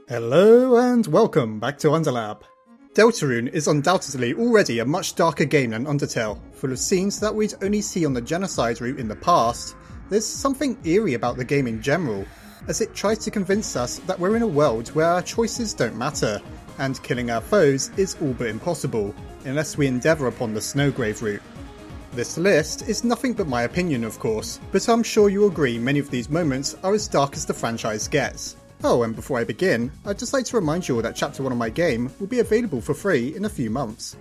Hello and welcome back to Underlab. Deltarune is undoubtedly already a much darker game than Undertale, full of scenes that we'd only see on the genocide route in the past. There's something eerie about the game in general, as it tries to convince us that we're in a world where our choices don't matter, and killing our foes is all but impossible, unless we endeavour upon the SNOWGRAVE route. This list is nothing but my opinion of course, but I'm sure you'll agree many of these moments are as dark as the franchise gets. Oh, and before I begin, I'd just like to remind you all that Chapter 1 of my game will be available for free in a few months.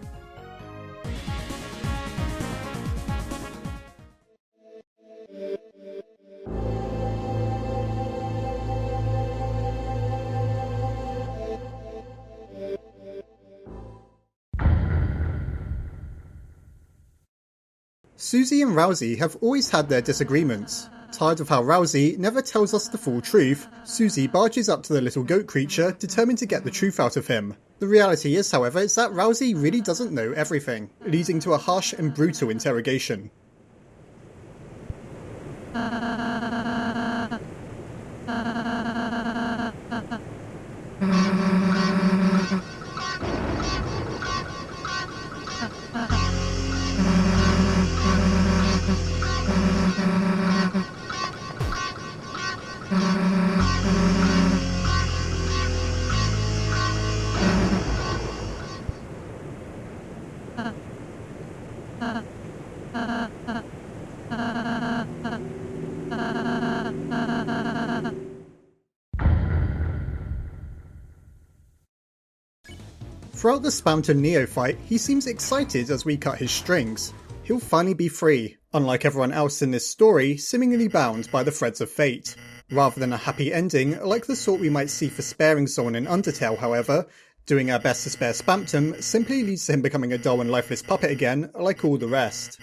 Susie and Ralsei have always had their disagreements. Tired of how Ralsei never tells us the full truth, Susie barges up to the little goat creature determined to get the truth out of him. The reality is, however, is that Ralsei really doesn't know everything, leading to a harsh and brutal interrogation. Throughout the Spamton neophyte, he seems excited as we cut his strings. He'll finally be free, unlike everyone else in this story, seemingly bound by the threads of fate. Rather than a happy ending, like the sort we might see for sparing someone in Undertale, however, doing our best to spare Spamton simply leads to him becoming a dull and lifeless puppet again, like all the rest.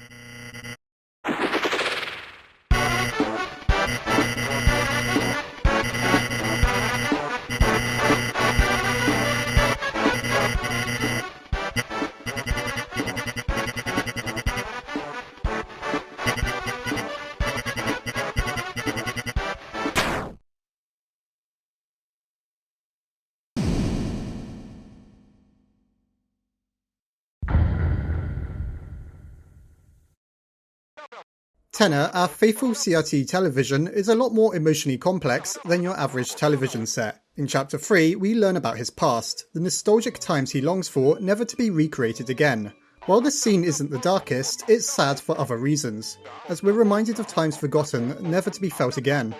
Tenna, our faithful CRT television, is a lot more emotionally complex than your average television set. In Chapter 3, we learn about his past, the nostalgic times he longs for never to be recreated again. While this scene isn't the darkest, it's sad for other reasons, as we're reminded of times forgotten, never to be felt again.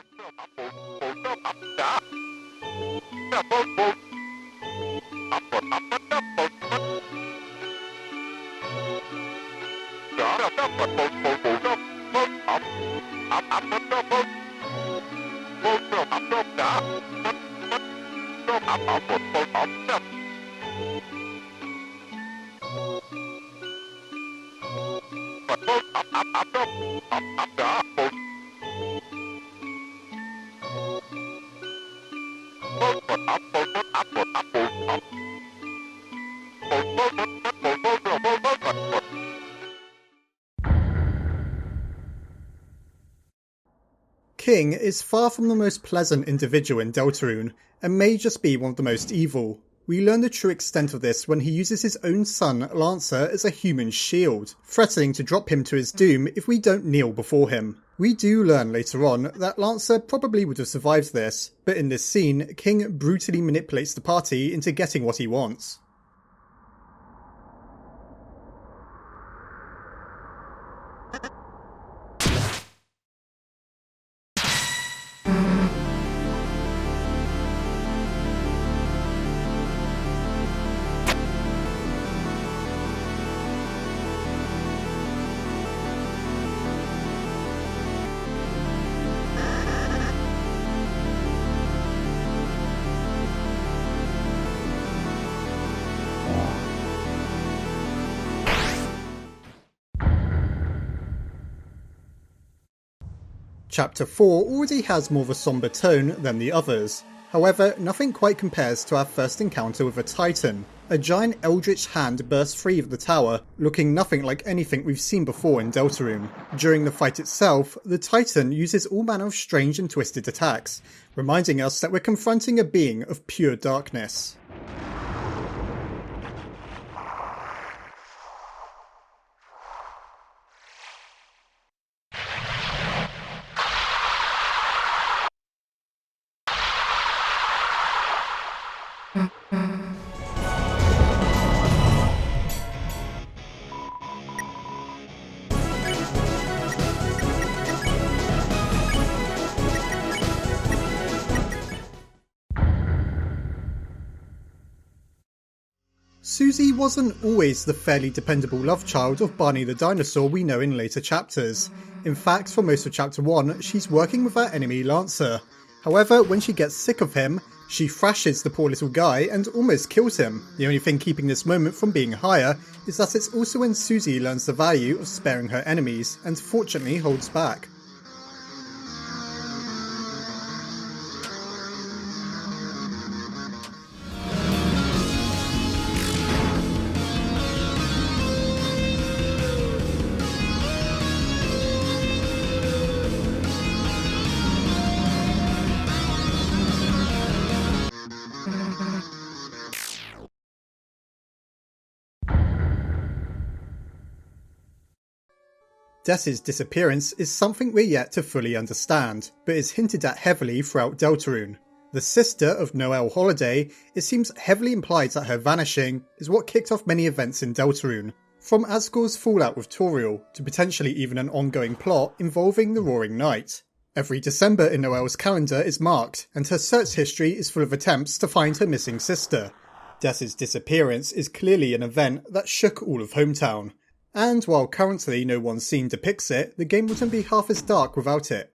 King is far from the most pleasant individual in Deltarune, and may just be one of the most evil. We learn the true extent of this when he uses his own son, Lancer, as a human shield, threatening to drop him to his doom if we don't kneel before him. We do learn later on that Lancer probably would have survived this, but in this scene, King brutally manipulates the party into getting what he wants. Chapter 4 already has more of a somber tone than the others. However, nothing quite compares to our first encounter with a Titan. A giant eldritch hand bursts free of the tower, looking nothing like anything we've seen before in Deltarune. During the fight itself, the Titan uses all manner of strange and twisted attacks, reminding us that we're confronting a being of pure darkness. Susie wasn't always the fairly dependable love child of Barney the dinosaur we know in later chapters. In fact, for most of chapter 1, she's working with our enemy Lancer. However, when she gets sick of him, she thrashes the poor little guy and almost kills him. The only thing keeping this moment from being higher is that it's also when Susie learns the value of sparing her enemies, and fortunately holds back. Des's disappearance is something we're yet to fully understand, but is hinted at heavily throughout Deltarune. The sister of Noelle Holiday, it seems heavily implied that her vanishing is what kicked off many events in Deltarune, from Asgore's fallout with Toriel to potentially even an ongoing plot involving the Roaring Night. Every December in Noelle's calendar is marked, and her search history is full of attempts to find her missing sister. Des's disappearance is clearly an event that shook all of Hometown. And while currently no one scene depicts it, the game wouldn't be half as dark without it.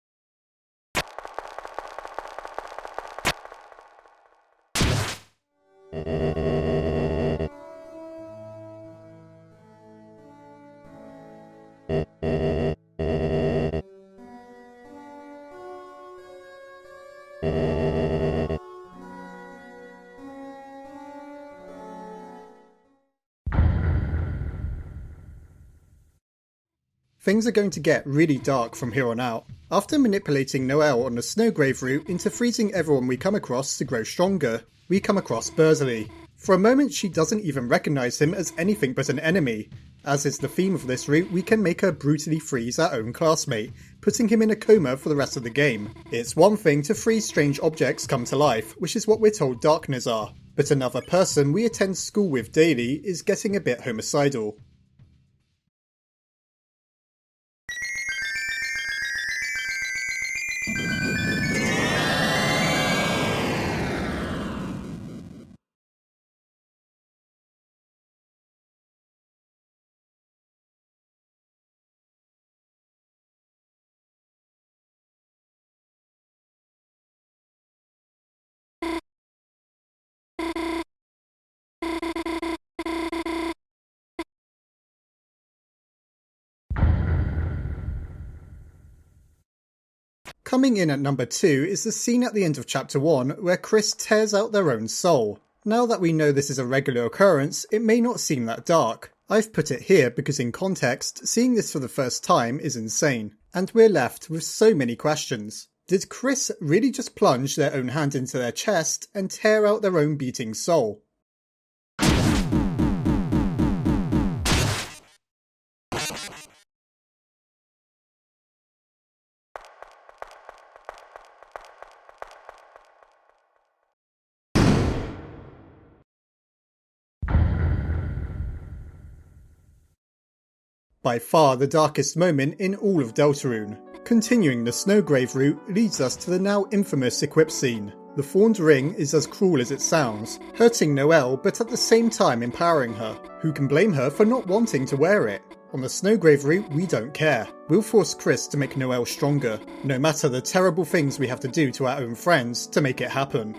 Things are going to get really dark from here on out. After manipulating Noelle on the SNOWGRAVE route into freezing everyone we come across to grow stronger, we come across Berdly. For a moment she doesn't even recognise him as anything but an enemy. As is the theme of this route, we can make her brutally freeze our own classmate, putting him in a coma for the rest of the game. It's one thing to freeze strange objects come to life, which is what we're told Darkness are, but another person we attend school with daily is getting a bit homicidal. Coming in at number 2 is the scene at the end of chapter 1 where Kris tears out their own soul. Now that we know this is a regular occurrence, it may not seem that dark. I've put it here because in context, seeing this for the first time is insane, and we're left with so many questions. Did Kris really just plunge their own hand into their chest and tear out their own beating soul? By far the darkest moment in all of Deltarune. Continuing the SNOWGRAVE route leads us to the now infamous equip scene. The Thorned Ring is as cruel as it sounds, hurting Noelle but at the same time empowering her. Who can blame her for not wanting to wear it? On the SNOWGRAVE route, we don't care. We'll force Kris to make Noelle stronger, no matter the terrible things we have to do to our own friends to make it happen.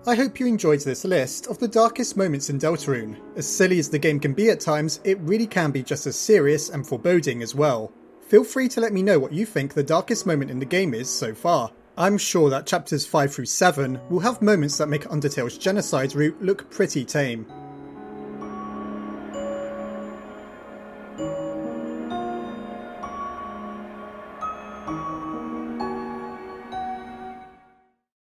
I hope you enjoyed this list of the darkest moments in Deltarune. As silly as the game can be at times, it really can be just as serious and foreboding as well. Feel free to let me know what you think the darkest moment in the game is so far. I'm sure that chapters 5 through 7 will have moments that make Undertale's genocide route look pretty tame.